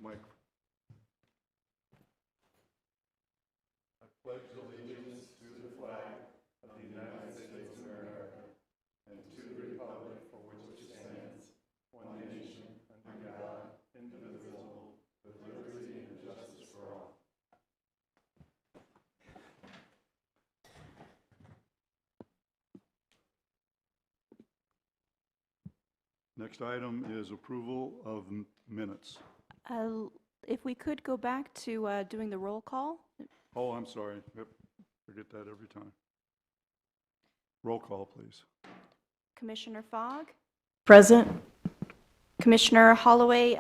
Mike. I pledge allegiance to the flag of the United States of America and to the republic for which it stands, one nation, under God, indivisible, with liberty and justice for all. Next item is approval of minutes. If we could go back to doing the roll call. Oh, I'm sorry. Yep. Forget that every time. Roll call, please. Commissioner Fogg? Present. Commissioner Holloway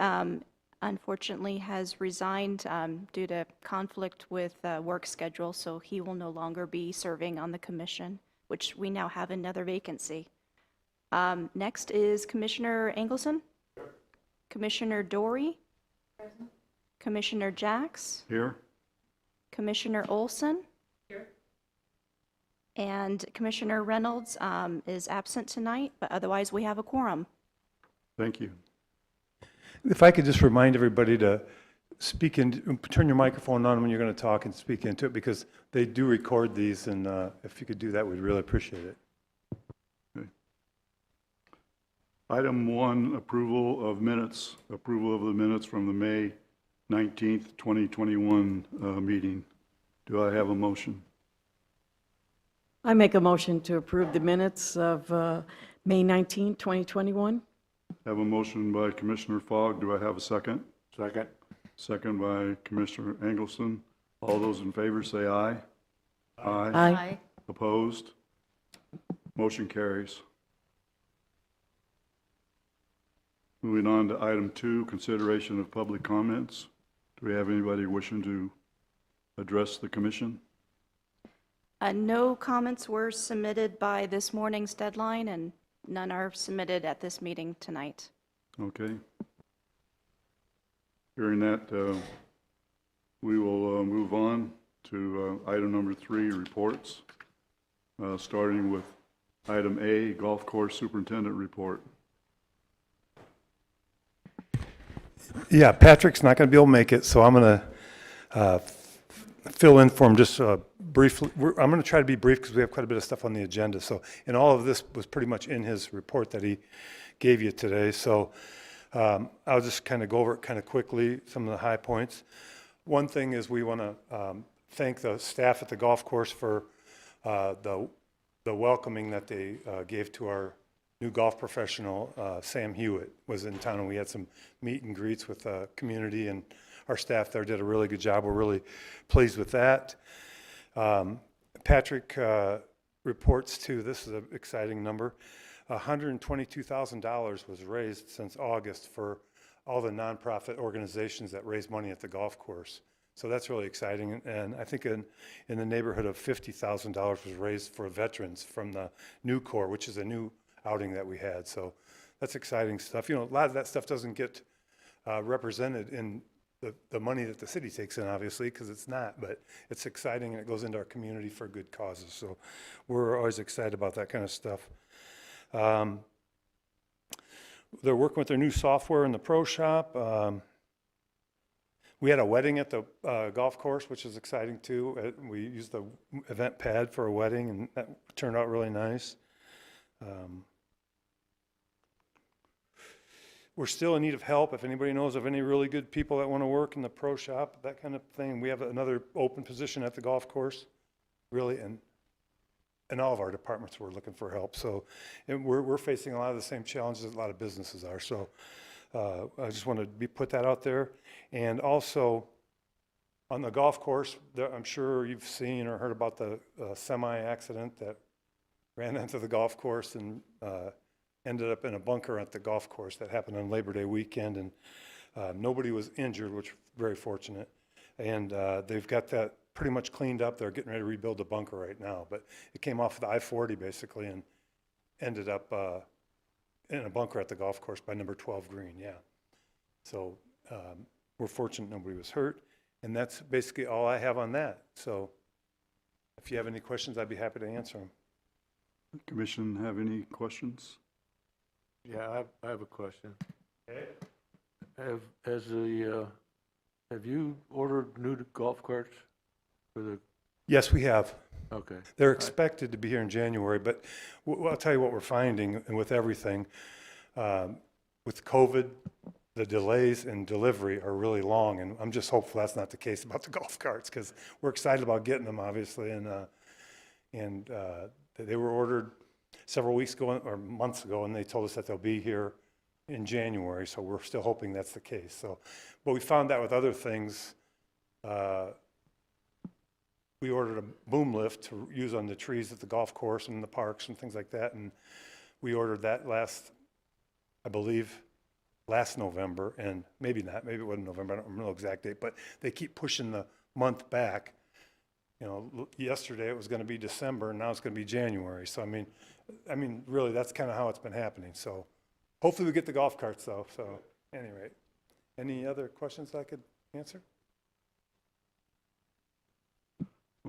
unfortunately has resigned due to conflict with work schedule, so he will no longer be serving on the commission, which we now have another vacancy. Next is Commissioner Engelson. Here. Commissioner Dory. Present. Commissioner Jacks. Here. Commissioner Olson. Here. And Commissioner Reynolds is absent tonight, but otherwise we have a quorum. Thank you. If I could just remind everybody to speak in, turn your microphone on when you're going to talk and speak into it, because they do record these, and if you could do that, we'd really appreciate it. Okay. Item 1, approval of minutes. Approval of the minutes from the May 19th, 2021 meeting. Do I have a motion? I make a motion to approve the minutes of May 19, 2021. Have a motion by Commissioner Fogg. Do I have a second? Second. Second by Commissioner Engelson. All those in favor say aye. Aye. Aye. Opposed? Motion carries. Moving on to item 2, consideration of public comments. Do we have anybody wishing to address the commission? No comments were submitted by this morning's deadline, and none are submitted at this meeting tonight. Okay. Hearing that, we will move on to item number 3, reports, starting with item A, golf course superintendent report. Yeah, Patrick's not going to be able to make it, so I'm going to fill in for him just briefly. I'm going to try to be brief because we have quite a bit of stuff on the agenda. So, and all of this was pretty much in his report that he gave you today. So I'll just kind of go over it kind of quickly, some of the high points. One thing is we want to thank the staff at the golf course for the welcoming that they gave to our new golf professional. Sam Hewitt was in town, and we had some meet and greets with the community, and our staff there did a really good job. We're really pleased with that. Patrick reports too, this is an exciting number, $122,000 was raised since August for all the nonprofit organizations that raise money at the golf course. So that's really exciting. And I think in the neighborhood of $50,000 was raised for veterans from the new Corps, which is a new outing that we had. So that's exciting stuff. You know, a lot of that stuff doesn't get represented in the money that the city takes in, obviously, because it's not, but it's exciting and it goes into our community for good causes. So we're always excited about that kind of stuff. They're working with their new software in the pro shop. We had a wedding at the golf course, which is exciting too. We used the event pad for a wedding, and that turned out really nice. We're still in need of help. If anybody knows of any really good people that want to work in the pro shop, that kind of thing, we have another open position at the golf course, really, and in all of our departments we're looking for help. So and we're facing a lot of the same challenges that a lot of businesses are. So I just want to put that out there. And also on the golf course, I'm sure you've seen or heard about the semi accident that ran into the golf course and ended up in a bunker at the golf course. That happened on Labor Day weekend, and nobody was injured, which was very fortunate. And they've got that pretty much cleaned up. They're getting ready to rebuild the bunker right now. But it came off of the I-40 basically and ended up in a bunker at the golf course by number 12 green, yeah. So we're fortunate nobody was hurt. And that's basically all I have on that. So if you have any questions, I'd be happy to answer them. Commission have any questions? Yeah, I have a question. Okay. Has the Have you ordered new golf carts for the, Yes, we have. okay. They're expected to be here in January, but I'll tell you what we're finding, and with everything, with COVID, the delays in delivery are really long, and I'm just hopeful that's not the case about the golf carts, because we're excited about getting them, obviously, and they were ordered several weeks ago, or months ago, and they told us that they'll be here in January, so we're still hoping that's the case. So, but we found that with other things, we ordered a boom lift to use on the trees at the golf course and the parks and things like that, and we ordered that I believe, last November, and maybe not, maybe it wasn't November, I don't remember the exact date, but they keep pushing the month back. You know, yesterday it was going to be December, and now it's going to be January. So, I mean, really, that's kind of how it's been happening. So, hopefully we get the golf carts, though. So, anyway, any other questions I could answer?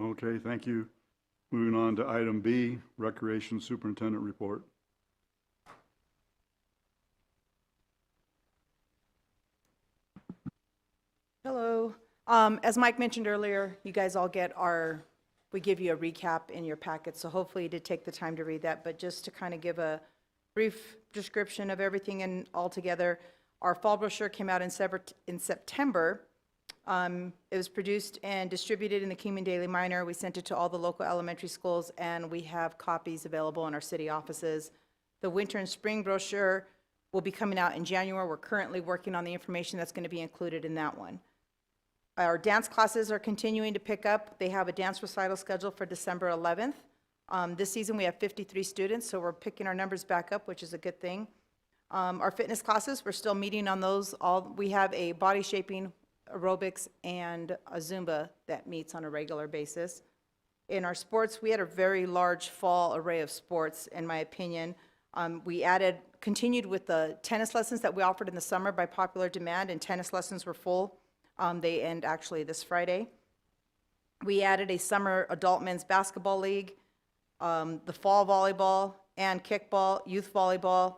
Okay, thank you. Moving on to item B, Recreation Superintendent Report. Hello. As Mike mentioned earlier, you guys all get we give you a recap in your packet, so hopefully you did take the time to read that, but just to kind of give a brief description of everything and all together, our fall brochure came out in September. It was produced and distributed in the Kingman Daily Miner. We sent it to all the local elementary schools, and we have copies available in our city offices. The winter and spring brochure will be coming out in January. We're currently working on the information that's going to be included in that one. Our dance classes are continuing to pick up. They have a dance recital scheduled for December 11th. This season we have 53 students, so we're picking our numbers back up, which is a good thing. Our fitness classes, we're still meeting on those. We have a body shaping, aerobics, and a Zumba that meets on a regular basis. In our sports, we had a very large fall array of sports, in my opinion. We continued with the tennis lessons that we offered in the summer by popular demand, and tennis lessons were full. They end actually this Friday. We added a summer adult men's basketball league, the fall volleyball and kickball, youth volleyball,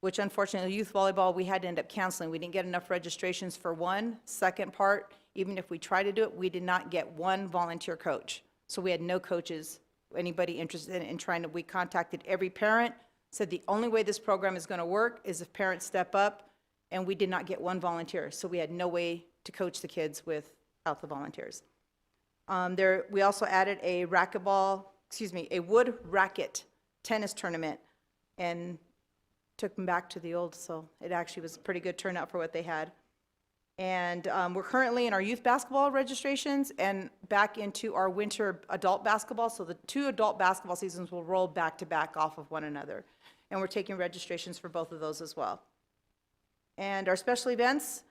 which unfortunately youth volleyball we had to end up canceling. We didn't get enough registrations for one. Second part, even if we tried to do it, we did not get one volunteer coach. So we had no coaches, anybody interested in trying to, we contacted every parent, said the only way this program is going to work is if parents step up, and we did not get one volunteer. So we had no way to coach the kids without the volunteers. We also added a wood racket tennis tournament, and took them back to the old, so it actually was a pretty good turnout for what they had. And we're currently in our youth basketball registrations and back into our winter adult basketball, so the 2 adult basketball seasons will roll back to back off of one another. And we're taking registrations for both of those as well. And our special events,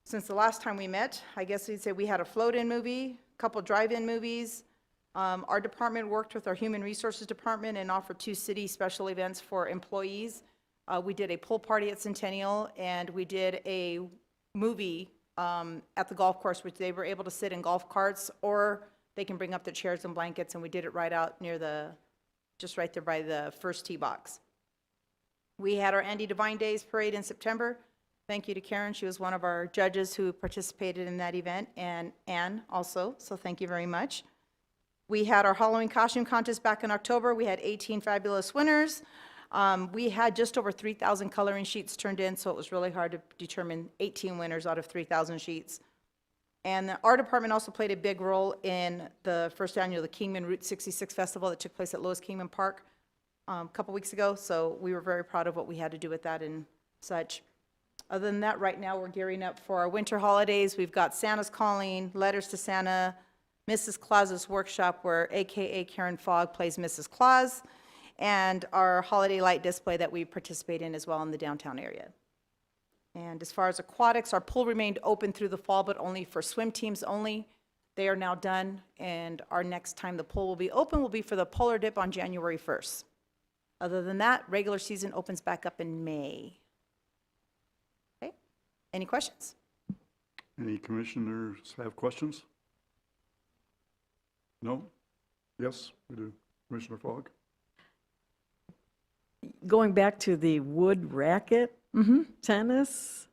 since the last time we met, I guess we'd say we had a float-in movie, a couple drive-in movies. Our department worked with our Human Resources Department and offered 2 city special events for employees. We did a pool party at Centennial, and we did a movie at the golf course, which they were able to sit in golf carts, or they can bring up their chairs and blankets, and we did it right out near just right there by the first tee box. We had our Andy Devine Days parade in September. Thank you to Karen. She was one of our judges who participated in that event, and Ann also, so thank you very much. We had our Halloween costume contest back in October. We had 18 fabulous winners. We had just over 3,000 coloring sheets turned in, so it was really hard to determine 18 winners out of 3,000 sheets. And our department also played a big role in the first annual the Kingman Route 66 Festival that took place at Lewis Kingman Park a couple weeks ago, so we were very proud of what we had to do with that and such. Other than that, right now we're gearing up for our winter holidays. We've got Santa's Calling, Letters to Santa, Mrs. Claus's Workshop, where AKA Karen Fogg plays Mrs. Claus, and our holiday light display that we participate in as well in the downtown area. And as far as aquatics, our pool remained open through the fall, but only for swim teams only. They are now done, and our next time the pool will be open will be for the Polar Dip on January 1st. Other than that, regular season opens back up in May. Okay, any questions? Any commissioners have questions? No? Yes, we do. Commissioner Fogg? Going back to the wood racket tennis,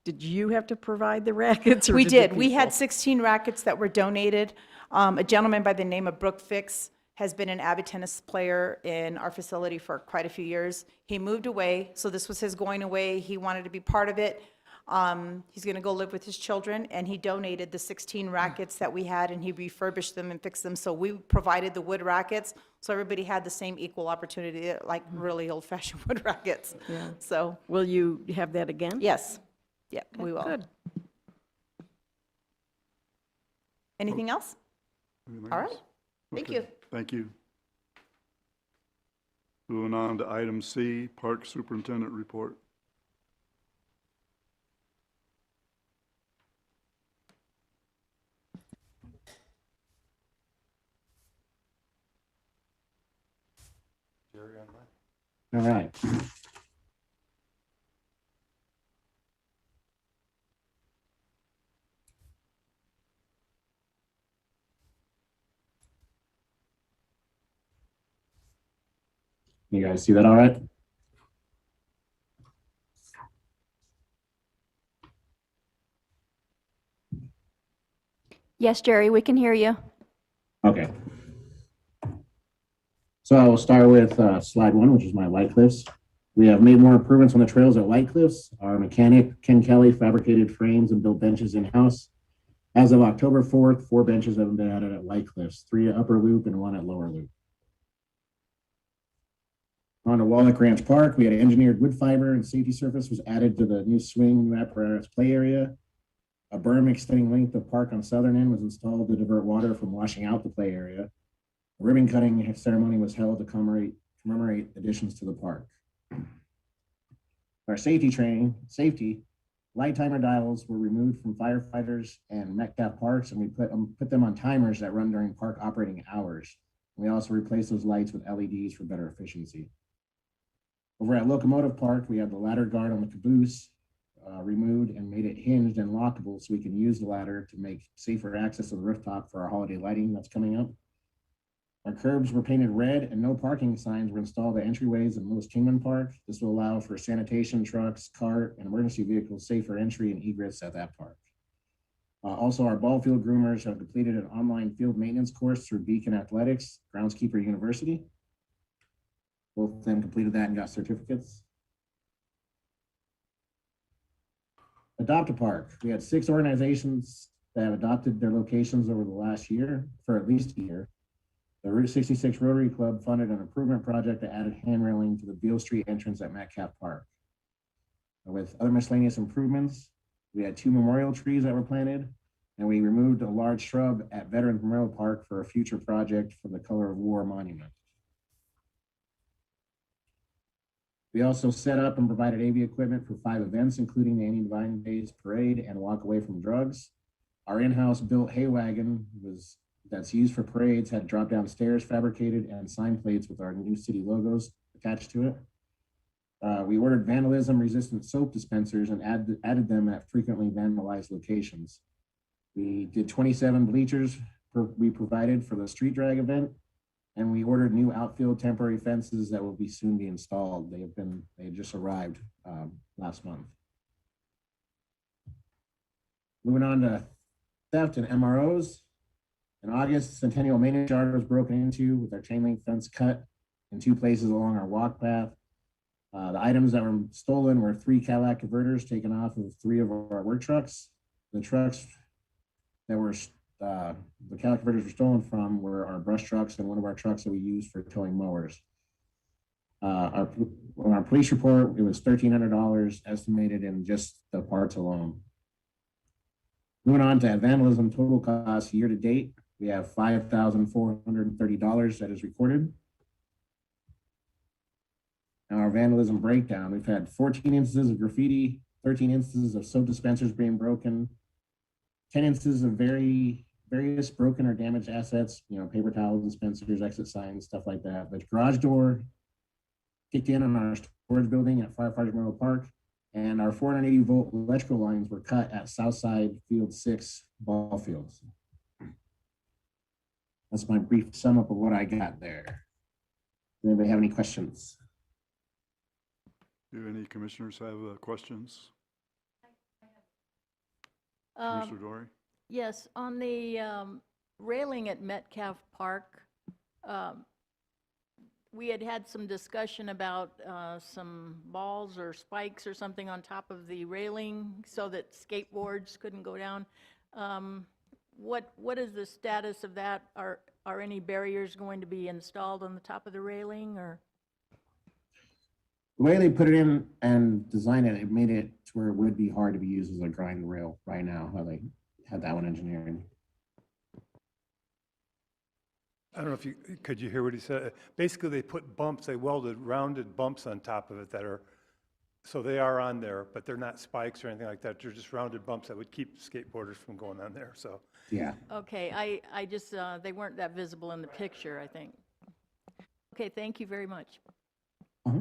did you have to provide the rackets? Or We the did. We had people? 16 rackets that were donated. A gentleman by the name of Brooke Fix has been an avid tennis player in our facility for quite a few years. He moved away, so this was his going away. He wanted to be part of it. He's going to go live with his children, and he donated the 16 rackets that we had, and he refurbished them and fixed them. So we provided the wood rackets, so everybody had the same equal opportunity, like really old-fashioned wood rackets. Yeah. So, Will you have that again? yes, yeah, we will. Good. Anything else? Anything All else? right. Thank Okay, you. Thank you. Moving on to item C, Park Superintendent Report. Jerry online? All right. You guys see that all right? Yes, Jerry, we can hear you. Okay. So I will start with slide 1, which is my White Cliffs. We have made more improvements on the trails at White Cliffs. Our mechanic, Ken Kelly, fabricated frames and built benches in-house. As of October 4th, 4 benches have been added at White Cliffs, 3 at Upper Loop and 1 at Lower Loop. On to Wallach Ranch Park, we had engineered wood fiber and safety surface was added to the new swing, new apparatus play area. A berm extending length of park on southern end was installed to divert water from washing out the play area. A ribbon cutting ceremony was held to commemorate additions to the park. Our safety, light timer dials were removed from firefighters and Metcalf parks, and we put them on timers that run during park operating hours. We also replaced those lights with LEDs for better efficiency. Over at Locomotive Park, we have the ladder guard on the caboose removed and made it hinged and lockable so we can use the ladder to make safer access to the rooftop for our holiday lighting that's coming up. Our curbs were painted red and no parking signs were installed at entryways in most Kingman Park. This will allow for sanitation trucks, cart, and emergency vehicles safer entry and egress at that park. Also, our ball field groomers have completed an online field maintenance course through Beacon Athletics, Groundskeeper University. Both of them completed that and got certificates. Adopt a Park. We had 6 organizations that have adopted their locations over the last year, for at least a year. The Route 66 Rotary Club funded an improvement project that added hand railing to the Beale Street entrance at Metcalf Park. With other miscellaneous improvements, we had 2 memorial trees that were planted, and we removed a large shrub at Veterans Memorial Park for a future project for the Color of War Monument. We also set up and provided AV equipment for 5 events, including the Annie Divine Days Parade and Walk Away from Drugs. Our in-house built hay wagon that's used for parades had drop-down stairs fabricated and sign plates with our new city logos attached to it. We ordered vandalism resistant soap dispensers and added them at frequently vandalized locations. We did 27 bleachers we provided for the street drag event, and we ordered new outfield temporary fences that will soon be installed. They had just arrived last month. Moving on to theft and MROs. In August, Centennial Maintenance Yard was broken into with our chain link fence cut in 2 places along our walk path. The items that were stolen were 3 Cadillac converters taken off of 3 of our work trucks. The trucks that were the Cadillac converters were stolen from were our brush trucks and one of our trucks that we use for towing mowers. On our police report, it was $1,300 estimated in just the parts alone. Moving on to vandalism total costs year to date, we have $5,430 that is recorded. Now our vandalism breakdown, we've had 14 instances of graffiti, 13 instances of soap dispensers being broken, 10 instances of various broken or damaged assets, paper towels, dispensers, exit signs, stuff like that. The garage door kicked in on our storage building at Firefighters Memorial Park, and our 480 volt electrical lines were cut at Southside Field 6 ball fields. That's my brief sum up of what I got there. Does anybody have any questions? Do any commissioners have questions? I have Commissioner Rory? Yes, on the railing at Metcalf Park, we had some discussion about some balls or spikes or something on top of the railing so that skateboards couldn't go down. What is the status of that? Are any barriers going to be installed on the top of the railing, or? The way they put it in and designed it, it made it to where it would be hard to be used as a grind rail right now, how they had that one engineered. I don't know if could you hear what he said? Basically, they put bumps, they welded rounded bumps on top of it that are, so they are on there, but they're not spikes or anything like that. They're just rounded bumps that would keep skateboarders from going on there, so. Yeah. Okay, I just, they weren't that visible in the picture, I think. Okay, thank you very much. Uh-huh.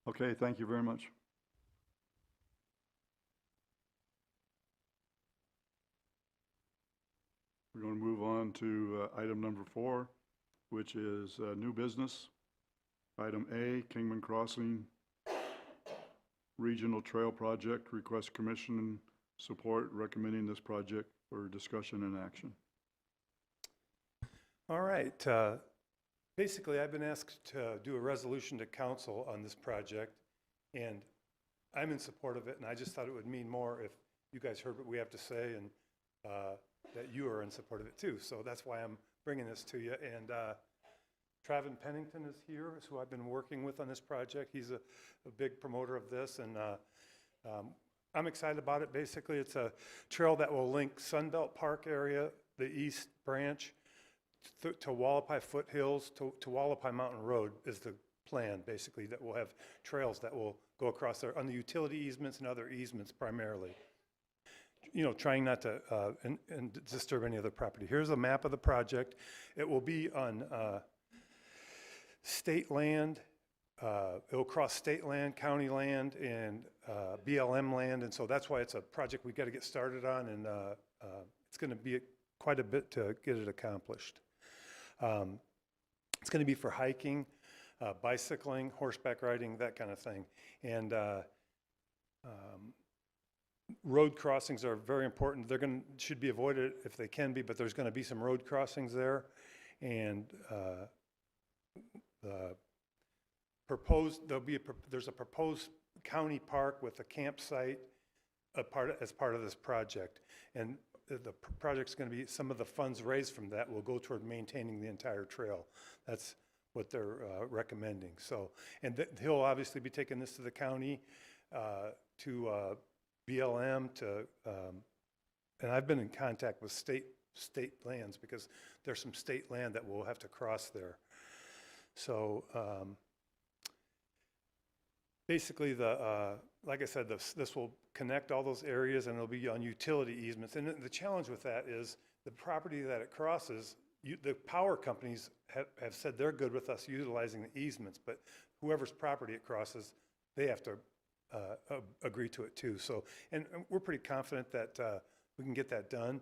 Okay, thank you very much. We're going to move on to item number 4, which is new business. Item A, Kingman Crossing Regional Trail Project, request commission support recommending this project for discussion and action. All right. Basically, I've been asked to do a resolution to council on this project, and I'm in support of it, and I just thought it would mean more if you guys heard what we have to say and that you are in support of it too. So that's why I'm bringing this to you. And Travis Pennington is here, is who I've been working with on this project. He's a big promoter of this, and I'm excited about it. Basically, it's a trail that will link Sunbelt Park area, the East Branch, to Wallapai Foothills, to Wallapai Mountain Road is the plan, basically, that will have trails that will go across there on the utility easements and other easements primarily. You know, trying not to and disturb any other property. Here's a map of the project. It will be on state land. It'll cross state land, county land, and BLM land, and so that's why it's a project we got to get started on, and it's going to be quite a bit to get it accomplished. It's going to be for hiking, bicycling, horseback riding, that kind of thing. And road crossings are very important. They're should be avoided if they can be, but there's going to be some road crossings there. And there's a proposed county park with a campsite as part of this project. And the project's going to be, some of the funds raised from that will go toward maintaining the entire trail. That's what they're recommending. So, and he'll obviously be taking this to the county, to BLM, and I've been in contact with state lands because there's some state land that we'll have to cross there. So basically, like I said, this will connect all those areas, and it'll be on utility easements. And the challenge with that is the property that it crosses, the power companies have said they're good with us utilizing the easements, but whoever's property it crosses, they have to agree to it too. So, and we're pretty confident that we can get that done.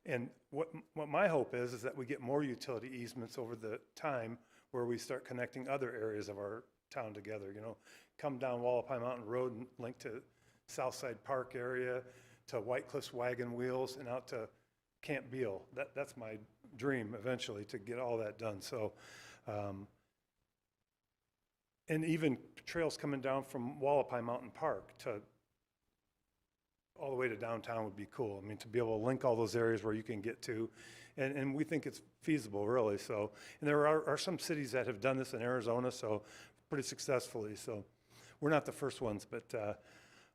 And what my hope is that we get more utility easements over the time where we start connecting other areas of our town together. You know, come down Wallapai Mountain Road and link to Southside Park area, to White Cliffs Wagon Wheels, and out to Camp Beal. That's my dream eventually, to get all that done. So, and even trails coming down from Wallapai Mountain Park to all the way to downtown would be cool. I mean, to be able to link all those areas where you can get to, and we think it's feasible, really. So, and there are some cities that have done this in Arizona, so pretty successfully. So, we're not the first ones, but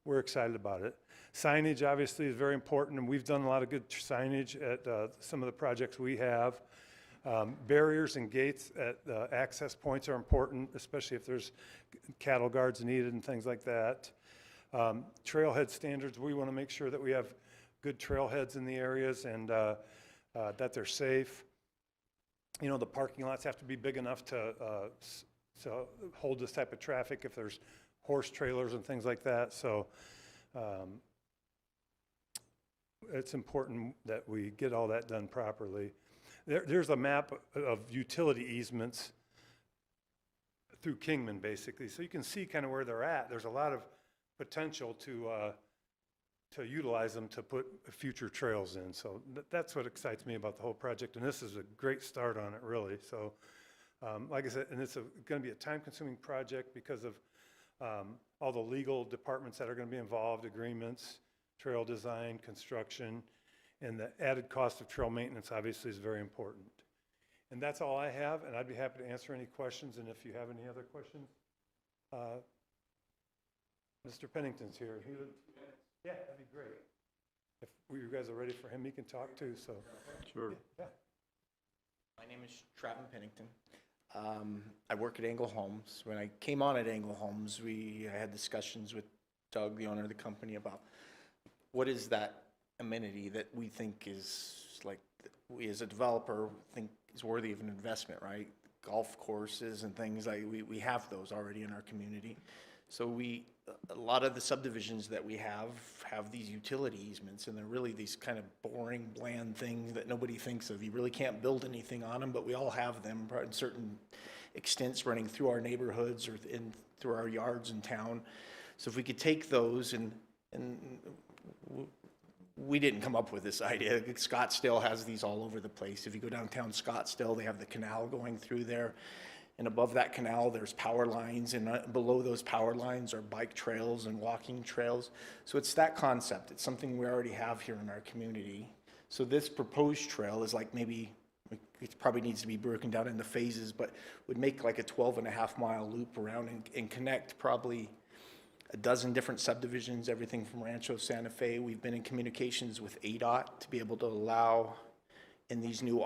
we're excited about it. Signage, obviously, is very important, and we've done a lot of good signage at some of the projects we have. Barriers and gates at access points are important, especially if there's cattle guards needed and things like that. Trailhead standards, we want to make sure that we have good trailheads in the areas and that they're safe. You know, the parking lots have to be big enough to hold this type of traffic if there's horse trailers and things like that. So it's important that we get all that done properly. There's a map of utility easements through Kingman, basically. So you can see kind of where they're at. There's a lot of potential to utilize them to put future trails in. So that's what excites me about the whole project, and this is a great start on it, really. So like I said, and it's going to be a time-consuming project because of all the legal departments that are going to be involved, agreements, trail design, construction, and the added cost of trail maintenance obviously is very important. And that's all I have, and I'd be happy to answer any questions, and if you have any other questions. Mr. Pennington's here. Yeah, that'd be great. If you guys are ready for him, he can talk too, so. Sure. Yeah. My name is Travis Pennington. I work at Angle Homes. When I came on at Angle Homes, I had discussions with Doug, the owner of the company, about what is that amenity that we think is, like, we as a developer think is worthy of an investment, right? Golf courses and things like, we have those already in our community. So a lot of the subdivisions that we have these utility easements, and they're really these kind of boring, bland things that nobody thinks of. You really can't build anything on them, but we all have them in certain extents running through our neighborhoods or through our yards in town. So if we could take those and we didn't come up with this idea. Scottsdale has these all over the place. If you go downtown Scottsdale, they have the canal going through there. And above that canal, there's power lines, and below those power lines are bike trails and walking trails. So it's that concept. It's something we already have here in our community. So this proposed trail is like maybe, it probably needs to be broken down into phases, but would make like a 12.5-mile loop around and connect probably a dozen different subdivisions, everything from Rancho Santa Fe. We've been in communications with ADOT to be able to allow, in these new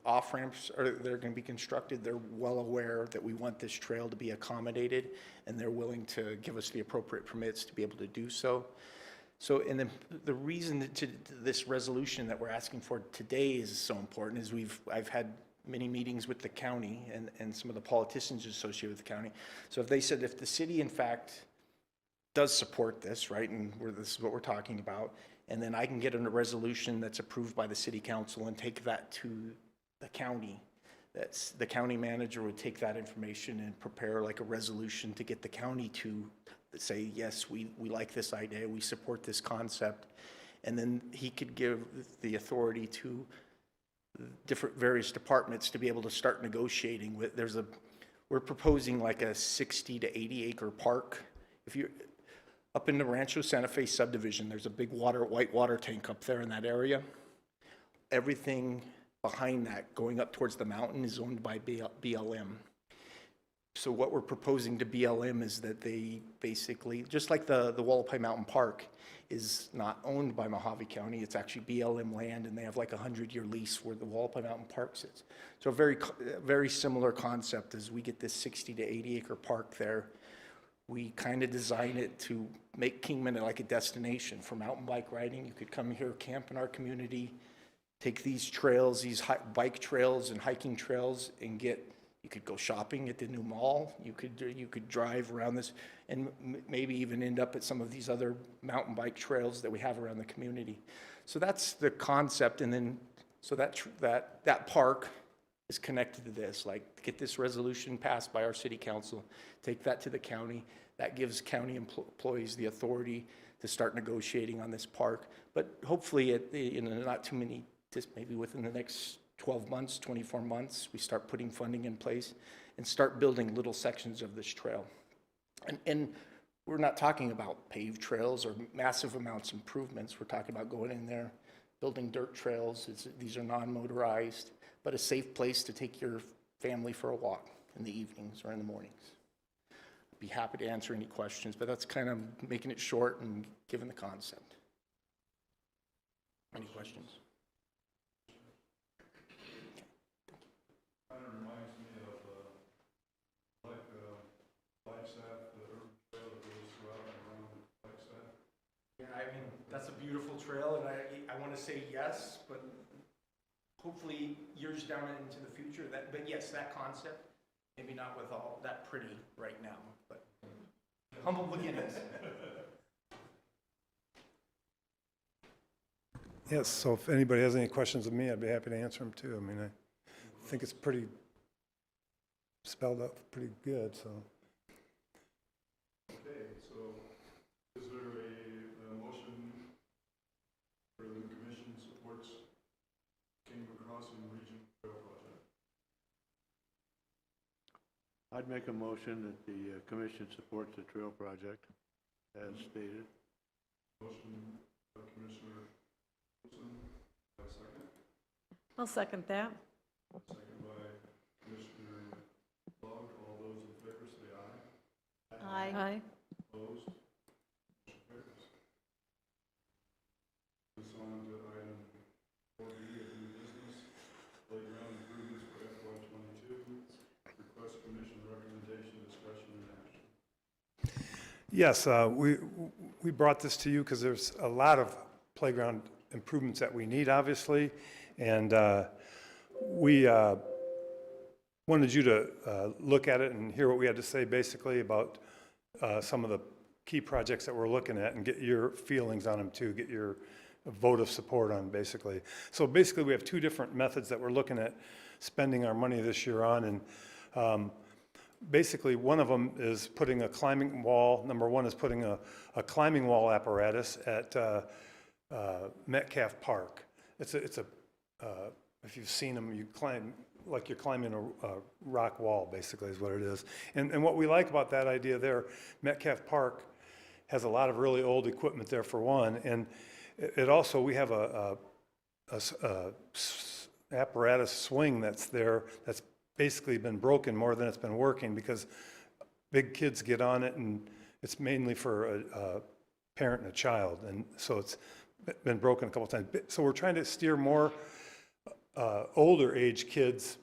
off-ramps that are going to be constructed, they're well aware that we want this trail to be accommodated, and they're willing to give us the appropriate permits to be able to do so. So, and then the reason that this resolution that we're asking for today is so important is I've had many meetings with the county and some of the politicians associated with the county. So if they said, if the city in fact does support this, right, and this is what we're talking about, and then I can get a resolution that's approved by the city council and take that to the county. That's the county manager would take that information and prepare like a resolution to get the county to say, yes, we like this idea, we support this concept. And then he could give the authority to various departments to be able to start negotiating with, we're proposing like a 60 to 80 acre park. If you're up in the Rancho Santa Fe subdivision, there's a big white water tank up there in that area. Everything behind that going up towards the mountain is owned by BLM. So what we're proposing to BLM is that they basically, just like the Wallapai Mountain Park is not owned by Mojave County, it's actually BLM land, and they have like a 100-year lease where the Wallapai Mountain Park sits. So a very similar concept as we get this 60 to 80 acre park there. We kind of design it to make Kingman like a destination for mountain bike riding. You could come here, camp in our community, take these trails, these bike trails and hiking trails, and you could go shopping at the new mall. You could drive around this, and maybe even end up at some of these other mountain bike trails that we have around the community. So that's the concept, and then so that park is connected to this. Like, get this resolution passed by our city council, take that to the county. That gives county employees the authority to start negotiating on this park. But hopefully, not too many, just maybe within the next 12 months, 24 months, we start putting funding in place and start building little sections of this trail. And we're not talking about paved trails or massive amounts of improvements. We're talking about going in there, building dirt trails. These are non-motorized, but a safe place to take your family for a walk in the evenings or in the mornings. I'd be happy to answer any questions, but that's kind of making it short and giving the concept. Any questions? Kind of reminds me of Flagstaff, the urban trail that goes throughout and around Flagstaff. Yeah, I mean, that's a beautiful trail, and I want to say yes, but hopefully years down into the future, but yes, that concept, maybe not with all that pretty right now, but humble beginnings. Yes, so if anybody has any questions of me, I'd be happy to answer them too. I mean, I think it's pretty spelled out pretty good, so. Okay, so is there a motion for the commission supports Kingman Crossing Region Trail Project? I'd make a motion that the commission supports the trail project as stated. Motion by Commissioner Wilson, a second. I'll second that. Second by Commissioner Log. All those in favor say aye. Aye. Opposed? Motion carries. This on to item 4B of new business, playground improvements for FY '22. Request commission recommendation, discussion, and action. Yes, we brought this to you because there's a lot of playground improvements that we need, obviously, and we wanted you to look at it and hear what we had to say basically about some of the key projects that we're looking at and get your feelings on them too, get your vote of support on basically. So basically we have two different methods that we're looking at spending our money this year on, and basically one of them is putting a climbing wall. Number one is putting a climbing wall apparatus at Metcalf Park. It's a if you've seen them, you climb like you're climbing a rock wall, basically, is what it is. And what we like about that idea there, Metcalf Park has a lot of really old equipment there for one, and it also, we have a apparatus swing that's there that's basically been broken more than it's been working because big kids get on it, and it's mainly for a parent and a child, and so it's been broken a couple times. So we're trying to steer more older age kids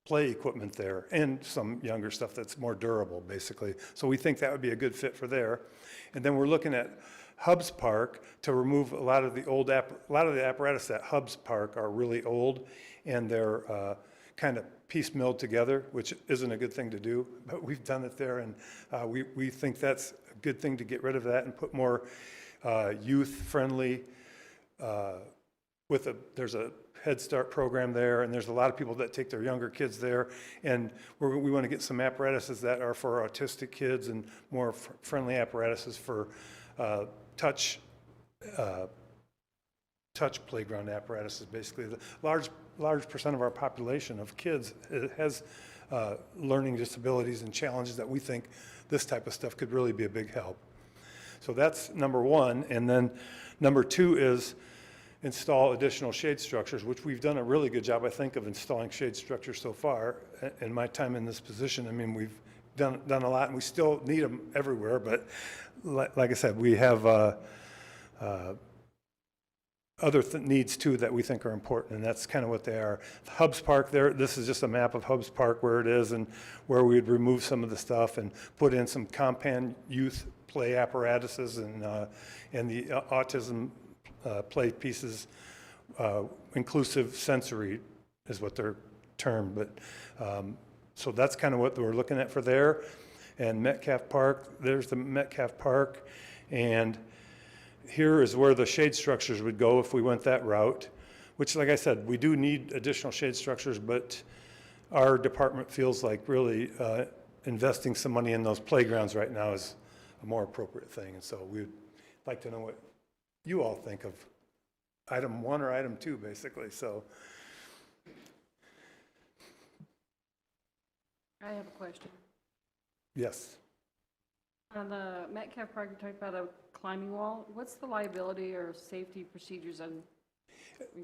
play equipment there and some younger stuff that's more durable, basically. So we think that would be a good fit for there. And then we're looking at Hubs Park to remove a lot of the old a lot of the apparatus at Hubs Park are really old, and they're kind of piecemealed together, which isn't a good thing to do, but we've done it there, and we think that's a good thing to get rid of that and put more youth-friendly there's a Head Start program there, and there's a lot of people that take their younger kids there, and we want to get some apparatuses that are for autistic kids and more friendly apparatuses for touch playground apparatuses. Basically, the large percent of our population of kids has learning disabilities and challenges that we think this type of stuff could really be a big help. So that's number one, and then number two is install additional shade structures, which we've done a really good job, I think, of installing shade structures so far in my time in this position. I mean, we've done a lot, and we still need them everywhere, but like I said, we have other needs too that we think are important, and that's kind of what they are. Hubs Park there, this is just a map of Hubs Park where it is and where we'd remove some of the stuff and put in some compound youth play apparatuses and the autism play pieces, inclusive sensory is what they're termed, but so that's kind of what we're looking at for there. And Metcalf Park, there's the Metcalf Park, and here is where the shade structures would go if we went that route, which, like I said, we do need additional shade structures, but our department feels like really investing some money in those playgrounds right now is a more appropriate thing, and so we'd like to know what you all think of item one or item two, basically. So I have a question. yes. On the Metcalf Park, you talked about a climbing wall. What's the liability or safety procedures on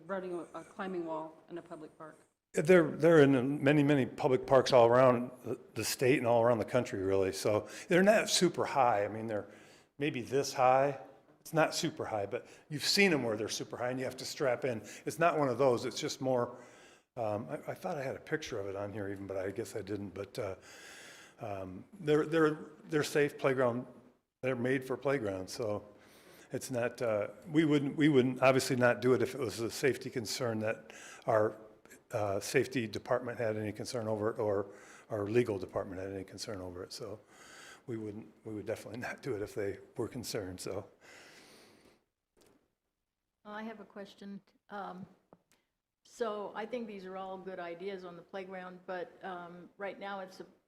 running a climbing wall in a public park? They're in many public parks all around the state and all around the country, really. So they're not super high. I mean, they're maybe this high. It's not super high, but you've seen them where they're super high and you have to strap in. It's not one of those. It's just more, I thought I had a picture of it on here even, but I guess I didn't. But they're safe playground. They're made for playgrounds. So it's not, we wouldn't obviously not do it if it was a safety concern that our safety department had any concern over it, or our legal department had any concern over it. So we would definitely not do it if they were concerned. So. I have a question. So I think these are all good ideas on the playground, but right now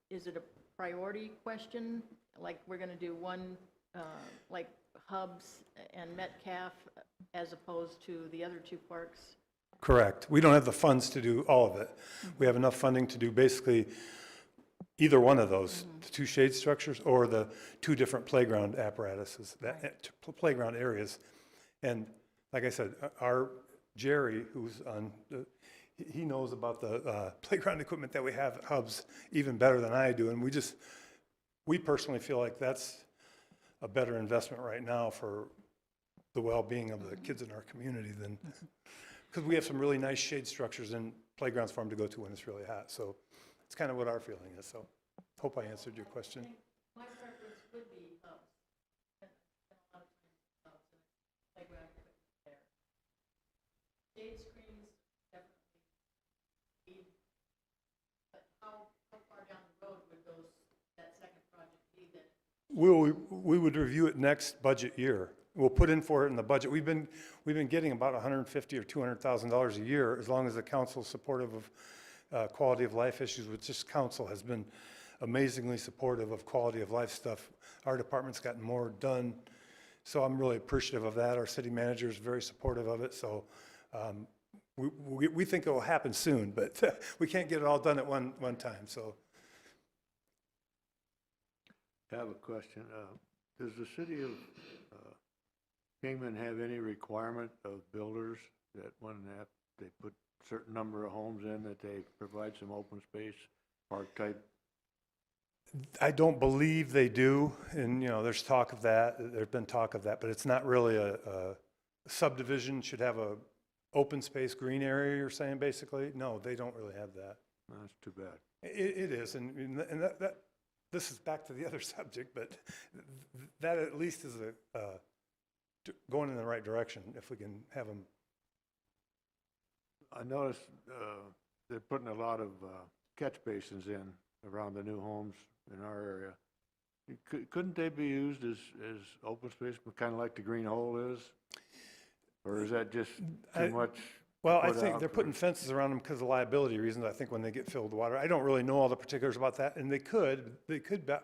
is it a priority question? Like we're going to do one, like Hubs and Metcalf as opposed to the other two parks? Correct. We don't have the funds to do all of it. We have enough funding to do basically either one of those, the two shade structures or the two different playground apparatuses, playground areas. And like I said, our Jerry, who's on, he knows about the playground equipment that we have at Hubs even better than I do. And we personally feel like that's a better investment right now for the well-being of the kids in our community than, because we have some really nice shade structures and playgrounds for them to go to when it's really hot. So it's kind of what our feeling is. So hope I answered your question. My preference would be Hubs. I spend a lot of time in Hubs and playground equipment there. Shade screens definitely need, but how far down the road would that second project be that? We would review it next budget year. We'll put in for it in the budget. We've been getting about $150,000 or $200,000 a year as long as the council's supportive of quality of life issues, which this council has been amazingly supportive of quality of life stuff. Our department's gotten more done, so I'm really appreciative of that. Our city manager is very supportive of it, so we think it will happen soon, but we can't get it all done at one time. So I have a question. Does the city of Kingman have any requirement of builders that when they put certain number of homes in, that they provide some open space, park type? I don't believe they do, and there's talk of that. There's been talk of that, but it's not really a subdivision should have a open space green area. You're saying basically? No, they don't really have that. That's too bad. It is, and that this is back to the other subject, but that at least is going in the right direction if we can have them. I noticed they're putting a lot of catch basins in around the new homes in our area. Couldn't they be used as open space, kind of like the green hole is? Or is that just too much? Well, I think they're putting fences around them because of liability reasons, I think, when they get filled with water. I don't really know all the particulars about that, and they could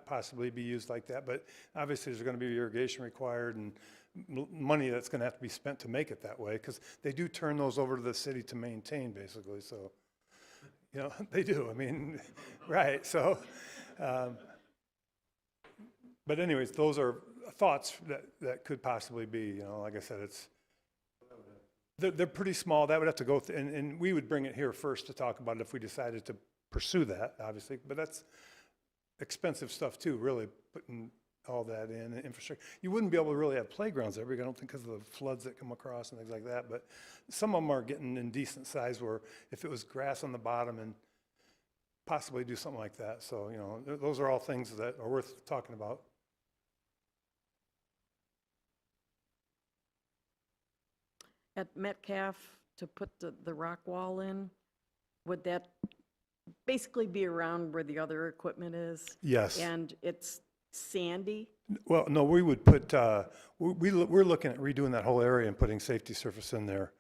possibly be used like that, but obviously there's going to be irrigation required and money that's going to have to be spent to make it that way, because they do turn those over to the city to maintain, basically, so, they do, I mean, right, so, but anyways, those are thoughts that could possibly be, like I said, they're pretty small. That would have to go, and we would bring it here first to talk about it if we decided to pursue that, obviously. But that's expensive stuff too, really, putting all that in infrastructure. You wouldn't be able to really have playgrounds there, I don't think, because of the floods that come across and things like that. But some of them are getting in decent size where if it was grass on the bottom and possibly do something like that. So, those are all things that are worth talking about. At Metcalf, to put the rock wall in, would that basically be around where the other equipment is? Yes. And it's sandy? Well, no, we would put, we're looking at redoing that whole area and putting safety surface in there.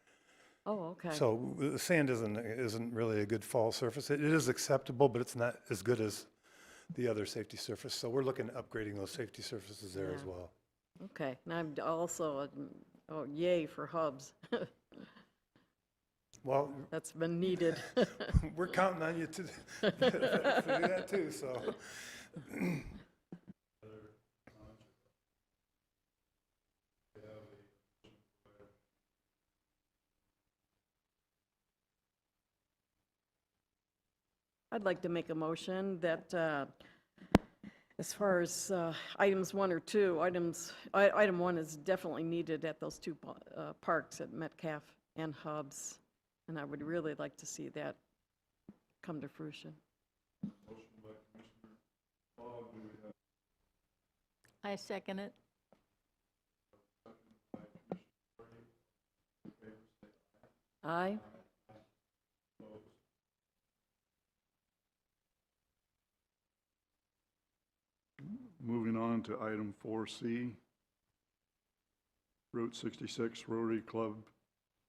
Oh, okay. So the sand isn't really a good fall surface. It is acceptable, but it's not as good as the other safety surface. So we're looking at upgrading those safety surfaces there as well. Okay, and I'm also, yay for Hubs. Well, That's been needed. we're counting on you to do that too, so. I'd like to make a motion that as far as items 1 or 2, item 1 is definitely needed at those two parks at Metcalf and Hubs, and I would really like to see that come to fruition. Motion by Commissioner Fogg, do we have I second it. a second by Commissioner Rory? In favor, say Aye. opposed. Moving on to item 4C, Route 66 Rotary Club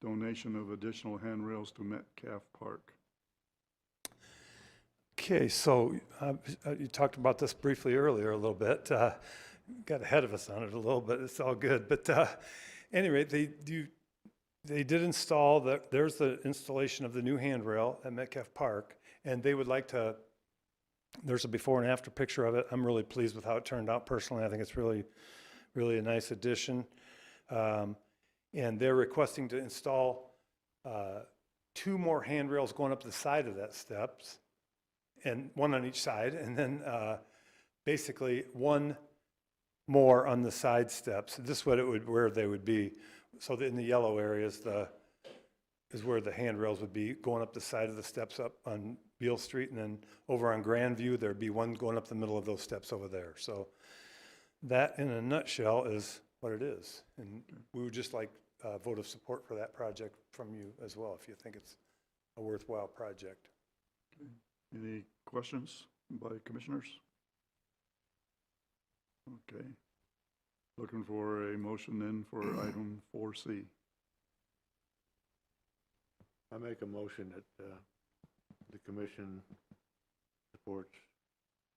donation of additional handrails to Metcalf Park. Okay, so you talked about this briefly earlier a little bit. Got ahead of us on it a little bit. It's all good. But anyway, they did install, there's the installation of the new handrail at Metcalf Park, and they would like to, there's a before and after picture of it. I'm really pleased with how it turned out personally. I think it's really, really a nice addition. And they're requesting to install 2 more handrails going up the side of that steps, and 1 on each side, and then basically 1 more on the side steps. This is where they would be. So in the yellow areas, is where the handrails would be, going up the side of the steps up on Beale Street, and then over on Grandview, there'd be 1 going up the middle of those steps over there. So that, in a nutshell, is what it is. And we would just like a vote of support for that project from you as well, if you think it's a worthwhile project. Any questions by commissioners? Okay. Looking for a motion then for item 4C. I make a motion that the commission supports,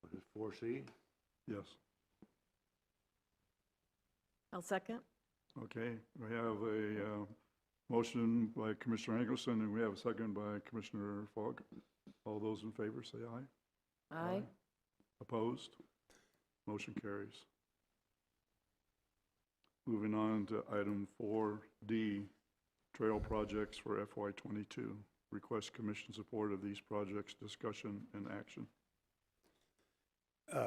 what is 4C? Yes. I'll second. Okay, we have a motion by Commissioner Angelson, and we have a second by Commissioner Fogg. All those in favor say aye. Aye. Opposed? Motion carries. Moving on to item 4D, trail projects for FY22. Request commission support of these projects, discussion and action.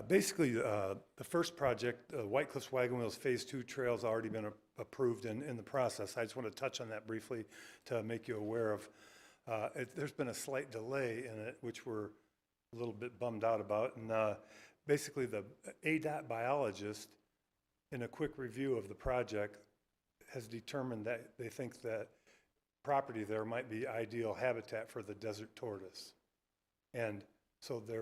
Basically, the first project, White Cliffs Wagon Wheels Phase 2 trail's already been approved and in the process. I just want to touch on that briefly to make you aware of. There's been a slight delay in it, which we're a little bit bummed out about. And basically, the ADOT biologist, in a quick review of the project, has determined that they think that property there might be ideal habitat for the desert tortoise. And so they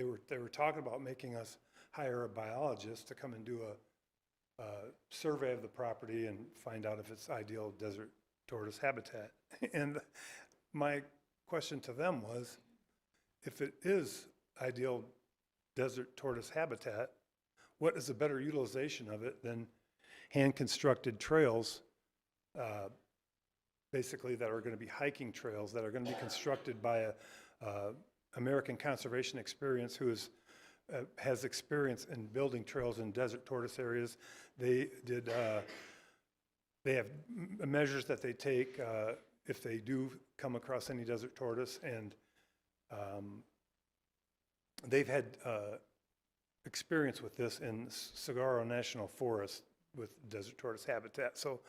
were talking about making us hire a biologist to come and do a survey of the property and find out if it's ideal desert tortoise habitat. And my question to them was, if it is ideal desert tortoise habitat, what is a better utilization of it than hand-constructed trails, basically that are going to be hiking trails that are going to be constructed by a American Conservation Experience who has experience in building trails in desert tortoise areas. They have measures that they take if they do come across any desert tortoise, and they've had experience with this in Saguaro National Forest with desert tortoise habitat. So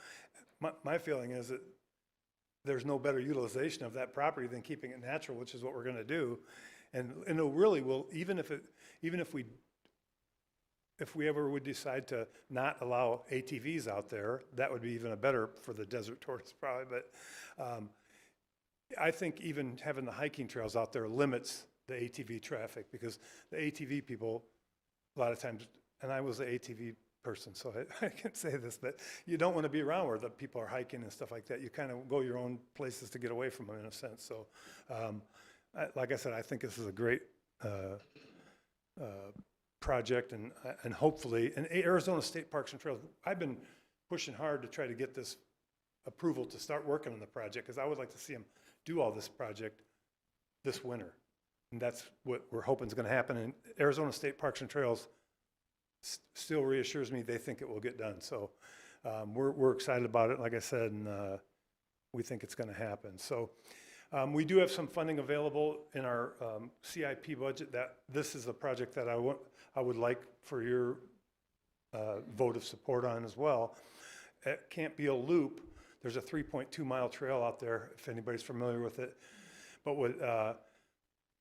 my feeling is that there's no better utilization of that property than keeping it natural, which is what we're going to do. And it really will, even if we ever would decide to not allow ATVs out there, that would be even a better for the desert tortoise probably. But I think even having the hiking trails out there limits the ATV traffic, because the ATV people, a lot of times, and I was an ATV person, so I can't say this, but you don't want to be around where the people are hiking and stuff like that. You kind of go your own places to get away from them in a sense. So like I said, I think this is a great project, and hopefully, and Arizona State Parks and Trails, I've been pushing hard to try to get this approval to start working on the project, because I would like to see them do all this project this winter. And that's what we're hoping is going to happen. And Arizona State Parks and Trails still reassures me they think it will get done. So we're excited about it, like I said, and we think it's going to happen. So we do have some funding available in our CIP budget. That this is a project that I would like for your vote of support on as well. At Camp Beale Loop, there's a 3.2 mile trail out there, if anybody's familiar with it. But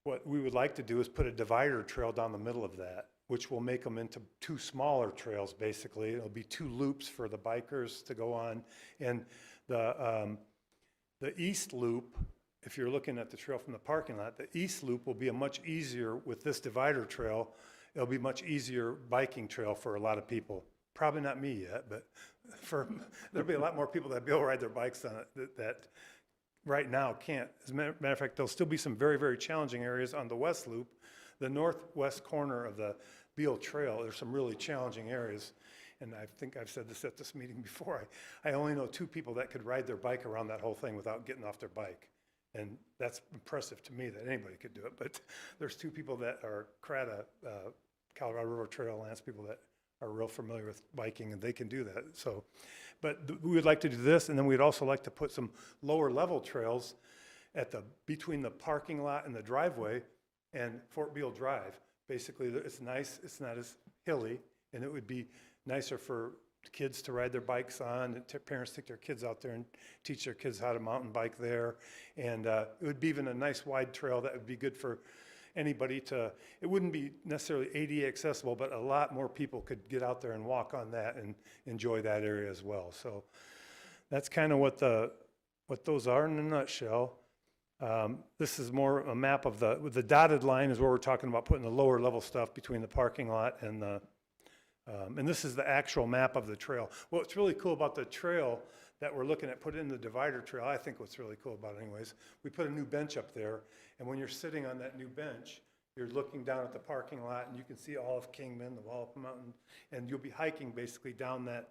what we would like to do is put a divider trail down the middle of that, which will make them into 2 smaller trails, basically. It'll be 2 loops for the bikers to go on. And the east loop, if you're looking at the trail from the parking lot, the east loop will be a much easier, with this divider trail, it'll be much easier biking trail for a lot of people. Probably not me yet, but there'll be a lot more people that be able to ride their bikes on it that right now can't. As a matter of fact, there'll still be some very, very challenging areas on the west loop. The northwest corner of the Beale Trail, there's some really challenging areas. And I think I've said this at this meeting before. I only know 2 people that could ride their bike around that whole thing without getting off their bike. And that's impressive to me that anybody could do it. But there's 2 people that are CRATA, Colorado River Trail Alliance people that are real familiar with biking, and they can do that. So, but we would like to do this, and then we'd also like to put some lower level trails at between the parking lot and the driveway and Fort Beale Drive. Basically, it's nice, it's not as hilly, and it would be nicer for kids to ride their bikes on, and parents take their kids out there and teach their kids how to mountain bike there. And it would be even a nice wide trail that would be good for anybody to, it wouldn't be necessarily ADA accessible, but a lot more people could get out there and walk on that and enjoy that area as well. So that's kind of what those are in a nutshell. This is more a map of the dotted line is where we're talking about putting the lower level stuff between the parking lot and and this is the actual map of the trail. What's really cool about the trail that we're looking at, put in the divider trail, I think what's really cool about it anyways, we put a new bench up there, and when you're sitting on that new bench, you're looking down at the parking lot, and you can see all of Kingman, the Wallop Mountain, and you'll be hiking basically down that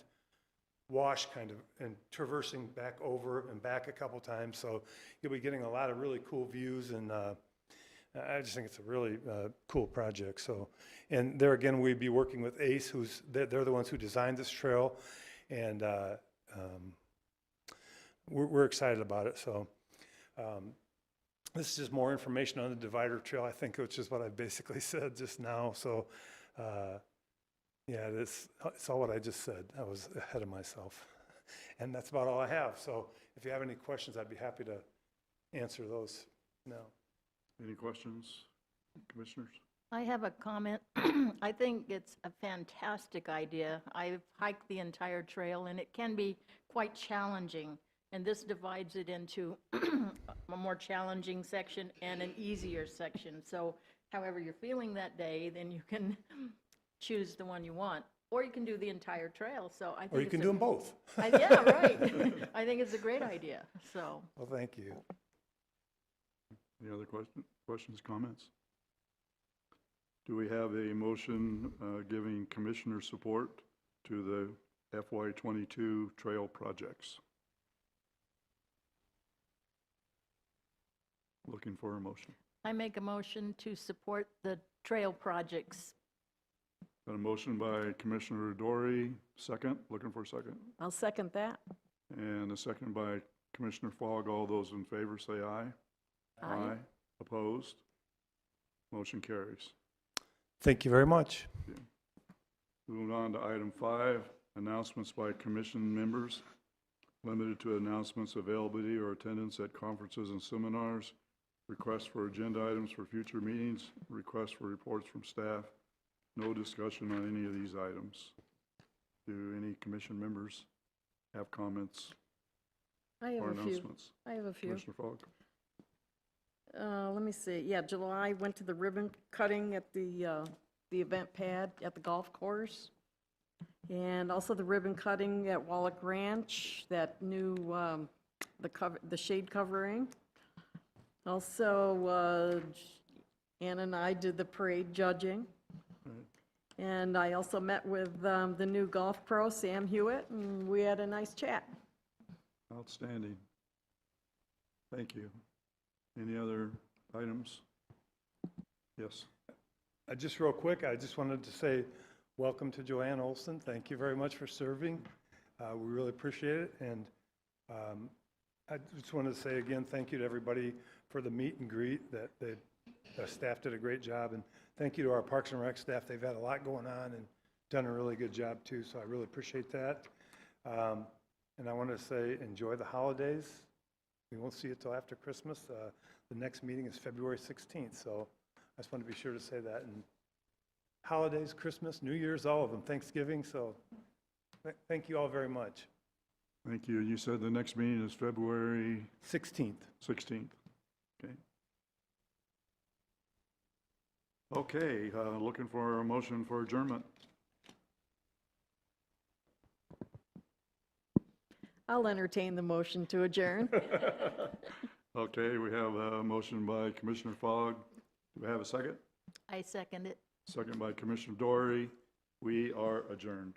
wash kind of, and traversing back over and back a couple times, so you'll be getting a lot of really cool views, and I just think it's a really cool project. So, and there again, we'd be working with ACE, they're the ones who designed this trail, and we're excited about it. So this is just more information on the divider trail, I think, which is what I basically said just now. So yeah, it's all what I just said. I was ahead of myself. And that's about all I have. So if you have any questions, I'd be happy to answer those now. Any questions, commissioners? I have a comment. I think it's a fantastic idea. I've hiked the entire trail, and it can be quite challenging. And this divides it into a more challenging section and an easier section. So however you're feeling that day, then you can choose the one you want. Or you can do the entire trail. So I think Or you can do them both. yeah, right. I think it's a great idea. So. Well, thank you. Any other questions, comments? Do we have a motion giving commissioner support to the FY22 trail projects? Looking for a motion. I make a motion to support the trail projects. Got a motion by Commissioner Rory, second. Looking for a second. I'll second that. And a second by Commissioner Fogg. All those in favor say aye. Aye. Opposed? Motion carries. Thank you very much. Moving on to item 5, announcements by commission members. Limited to announcements, availability, or attendance at conferences and seminars. Requests for agenda items for future meetings. Requests for reports from staff. No discussion on any of these items. Do any commission members have comments I have or a few. announcements? I have a few. Commissioner Fogg? Let me see. Yeah, July, went to the ribbon cutting at the event pad at the golf course. And also the ribbon cutting at Wallach Ranch, that new, the shade covering. Also, Ann and I did the parade judging. And I also met with the new golf pro, Sam Hewitt, and we had a nice chat. Outstanding. Thank you. Any other items? Yes. Just real quick, I just wanted to say welcome to Joanne Olson. Thank you very much for serving. We really appreciate it. And I just wanted to say again, thank you to everybody for the meet and greet. That the staff did a great job. And thank you to our Parks and Rec staff. They've had a lot going on and done a really good job too. So I really appreciate that. And I want to say enjoy the holidays. We won't see it till after Christmas. The next meeting is February 16th. So I just want to be sure to say that. And holidays, Christmas, New Year's, all of them, Thanksgiving. So thank you all very much. Thank you. You said the next meeting is February 16th. 16th. Okay. Okay, looking for a motion for adjournment. I'll entertain the motion to adjourn. Okay, we have a motion by Commissioner Fogg. Do we have a second? I second it. Second by Commissioner Dory. We are adjourned.